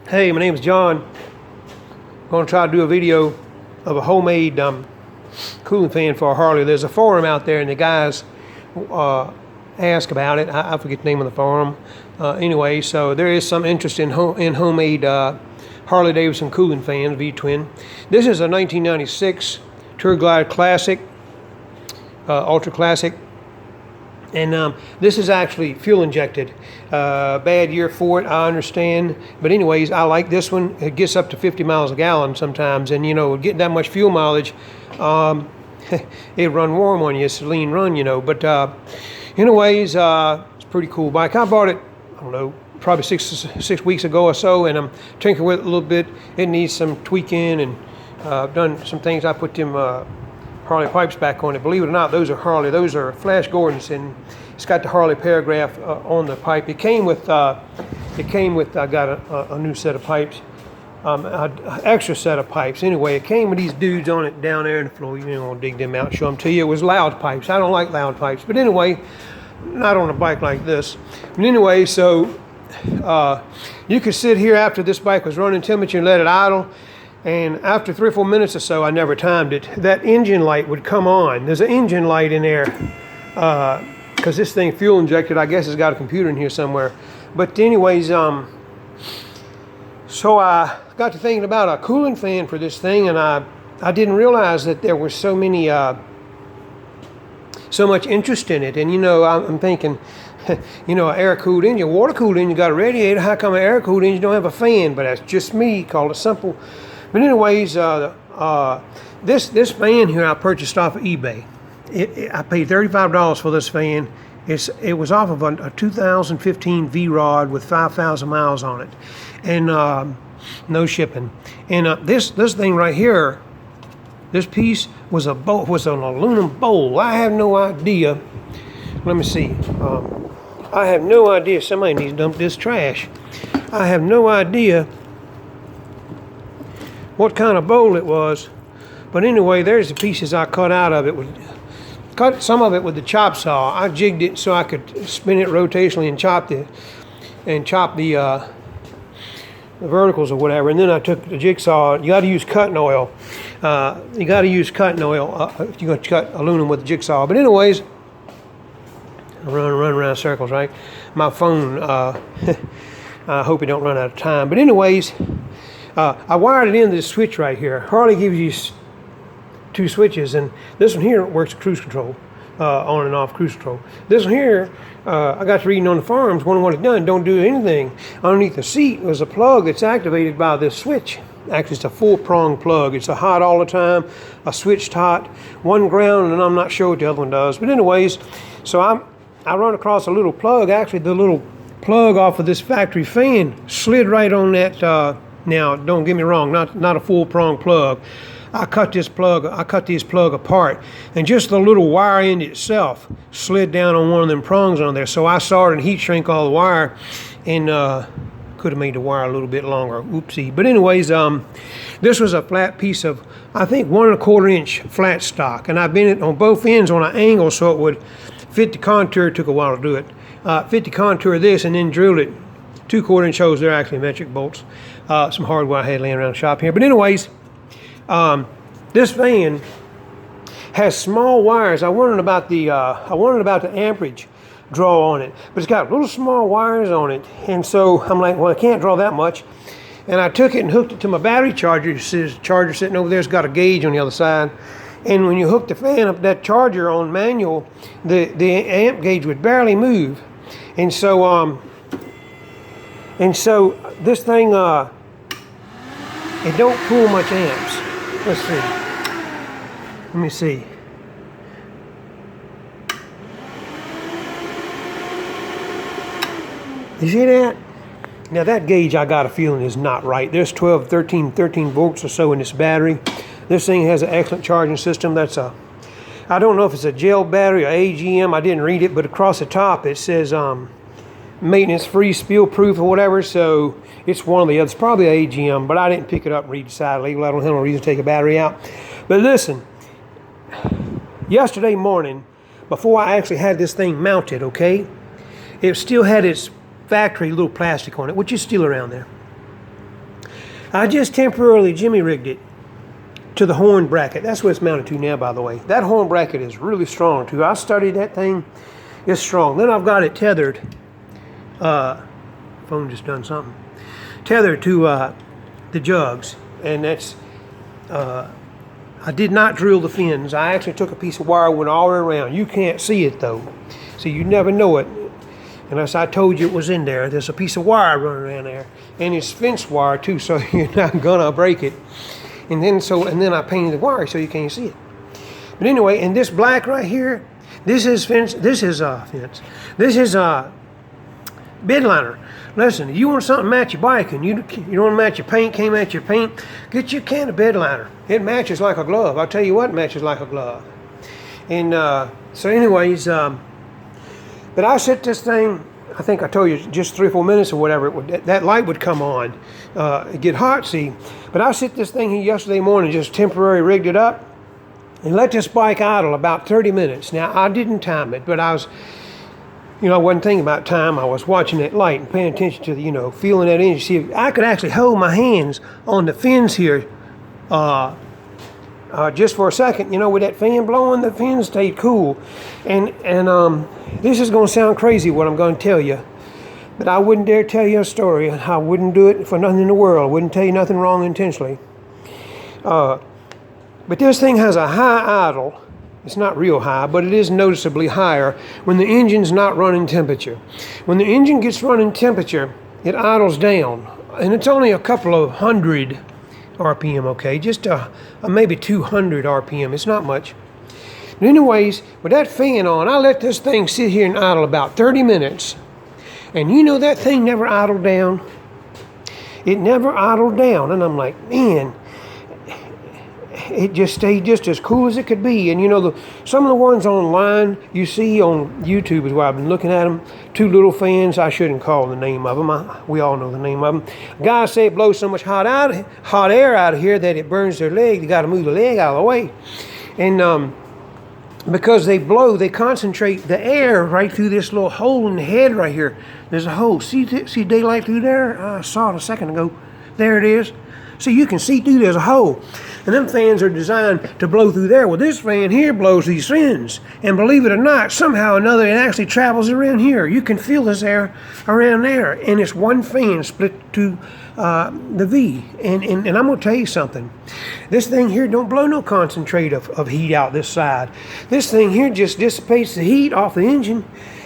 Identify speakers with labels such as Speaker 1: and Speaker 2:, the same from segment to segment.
Speaker 1: Hey, my name is John. I'm going to try to do a video of a homemade cooling fan for a Harley. There's a forum out there, and the guys ask about it. I forget the name of the forum. Anyway, so there is some interest in homemade Harley Davidson Cooling Fan, V-twin. This is a 1996 Tour Glide Classic, Ultra Classic. And this is actually fuel injected. Bad year for it, I understand. But anyways, I like this one. It gets up to 50 miles a gallon sometimes. And, you know, getting that much fuel mileage, it run warm on you. It's a lean run, you know. But anyways, it's a pretty cool bike. I bought it, I don't know, probably six weeks ago or so. And I'm tinkering with it a little bit. It needs some tweaking. And I've done some things. I put them Harley pipes back on it. Believe it or not, those are Harley. Those are Flash Gordons, and it's got the Harley paragraph on the pipe. It came with I got a new set of pipes, an extra set of pipes. Anyway, it came with these dudes on it down there in the floor. You know, I'll dig them out and show them to you. It was loud pipes. I don't like loud pipes, but anyway, not on a bike like this. But anyway, so you could sit here after this bike was running temperature and let it idle. And after 3 or 4 minutes or so, I never timed it, that engine light would come on. There's an engine light in there because this thing fuel injected. I guess it's got a computer in here somewhere. But anyways, so I got to thinking about a cooling fan for this thing, and I didn't realize that there was so much interest in it. And you know, I'm thinking, you know, an air-cooled engine, water-cooled engine got a radiator. How come an air-cooled engine don't have a fan? But that's just me. Call it simple. But anyways, this fan here I purchased off of eBay. I paid $35 for this fan. It was off of a 2015 V-Rod with 5,000 miles on it, and no shipping. And this thing right here, this piece was an aluminum bowl. I have no idea. Let me see. I have no idea. Somebody needs to dump this trash. I have no idea what kind of bowl it was, but anyway, there's the pieces I cut out of it. Cut some of it with the chop saw. I jigged it so I could spin it rotationally and chop the verticals or whatever. And then I took the jigsaw. You got to use cutting oil. You got to use cutting oil if you're going to cut aluminum with the jigsaw. But anyways, run around circles, right? My phone. I hope it don't run out of time. But anyways. I wired it into the switch right here. Harley gives you 2 switches, and this one here works cruise control, on and off cruise control. This one here, I got to reading on the forums, wondering what it done. Don't do anything. Underneath the seat was a plug that's activated by this switch. Actually, it's a 4-prong plug. It's a hot all the time, a switched hot, one ground, and I'm not sure what the other one does. But anyways, so I run across a little plug. Actually, the little plug off of this factory fan slid right on that. Now, don't get me wrong, not a full-prong plug. I cut this plug apart, and just the little wire end itself slid down on one of them prongs on there. So I soldered and heat shrink all the wire, and could have made the wire a little bit longer. Oopsie. But anyways, this was a flat piece of, I think, 1 1/4 inch flat stock, and I bent it on both ends on an angle so it would fit the contour. It took a while to do it. Fit the contour of this, and then drilled it 2 1/4 inch holes. They're actually metric bolts. Some hardware I had laying around the shop here. But anyways, this fan has small wires. I wondered about the amperage draw on it, but it's got little small wires on it. And so I'm like, well, I can't draw that much. And I took it and hooked it to my battery charger. This charger sitting over there. It's got a gauge on the other side. And when you hook the fan up that charger on manual, the amp gauge would barely move. And so this thing, it don't pull much amps. Let's see. Let me see. You see that? Now that gauge, I got a feeling, is not right. There's 13 volts or so in this battery. This thing has an excellent charging system. I don't know if it's a gel battery or AGM. I didn't read it, but across the top it says maintenance free, spill proof, or whatever. So it's one of the others, probably AGM, but I didn't pick it up and read the side label. I don't have no reason to take a battery out. But listen, yesterday morning, before I actually had this thing mounted, okay, it still had its factory little plastic on it, which is still around there. I just temporarily jimmy rigged it to the horn bracket. That's what it's mounted to now, by the way. That horn bracket is really strong too. I studied that thing. It's strong. Then I've got it tethered. Phone just done something. Tethered to the jugs, and that's. I did not drill the fins. I actually took a piece of wire, went all the way around. You can't see it though, so you never know it. Unless I told you it was in there. There's a piece of wire running around there, and it's fence wire too, so you're not gonna break it. And then I painted the wire so you can't see it. But anyway, and this black right here, this is fence. This is fence. This is bed liner. Listen, you want something to match your bike, and you don't want to match your paint, can't match your paint, get you a can of bed liner. It matches like a glove. I'll tell you what, matches like a glove. And so anyways, but I set this thing, I think I told you just 3 or 4 minutes or whatever, that light would come on, get hot, see. But I set this thing here yesterday morning, just temporarily rigged it up, and let this bike idle about 30 minutes. Now, I didn't time it, but I was, I wasn't thinking about time. I was watching that light and paying attention to the, feeling that energy. See, I could actually hold my hands on the fins here just for a second. With that fan blowing, the fins stayed cool. And this is going to sound crazy what I'm going to tell you, but I wouldn't dare tell you a story. I wouldn't do it for nothing in the world. I wouldn't tell you nothing wrong intentionally. But this thing has a high idle. It's not real high, but it is noticeably higher when the engine's not running temperature. When the engine gets running temperature, it idles down, and it's only a couple of hundred RPM, okay? Just maybe 200 RPM. It's not much. But anyways, with that fan on, I let this thing sit here and idle about 30 minutes, and that thing never idled down. It never idled down, and I'm like, man, it just stayed just as cool as it could be. And some of the ones online you see on YouTube is where I've been looking at them. 2 little fans. I shouldn't call the name of them. We all know the name of them. Guys say it blows so much hot air out of here that it burns their leg. You got to move the leg out of the way. And because they blow, they concentrate the air right through this little hole in the head right here. There's a hole. See daylight through there? I saw it a second ago. There it is. So you can see through, there's a hole. And them fans are designed to blow through there. Well, this fan here blows these fins. And believe it or not, somehow or another, it actually travels around here. You can feel this air around there. And it's one fan split to the V. And I'm going to tell you something. This thing here don't blow no concentrate of heat out this side. This thing here just dissipates the heat off the engine.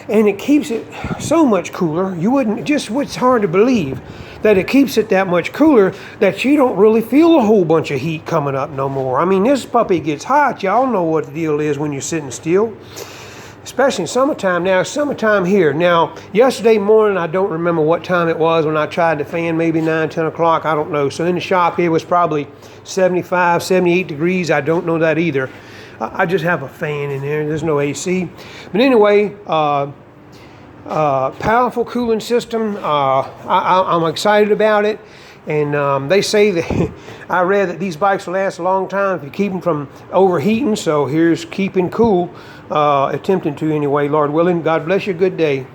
Speaker 1: And it keeps it so much cooler. It's hard to believe that it keeps it that much cooler that you don't really feel a whole bunch of heat coming up no more. I mean, this puppy gets hot. Y'all know what the deal is when you're sitting still, especially in summertime. Now, summertime here. Now, yesterday morning, I don't remember what time it was when I tried the fan, maybe 9, 10 o'clock. I don't know. So in the shop here was probably 75, 78 degrees. I don't know that either. I just have a fan in there. There's no AC. But anyway, powerful cooling system. I'm excited about it. And they say that I read that these bikes will last a long time if you keep them from overheating. So here's keeping cool, attempting to anyway, Lord willing. God bless you. Good day.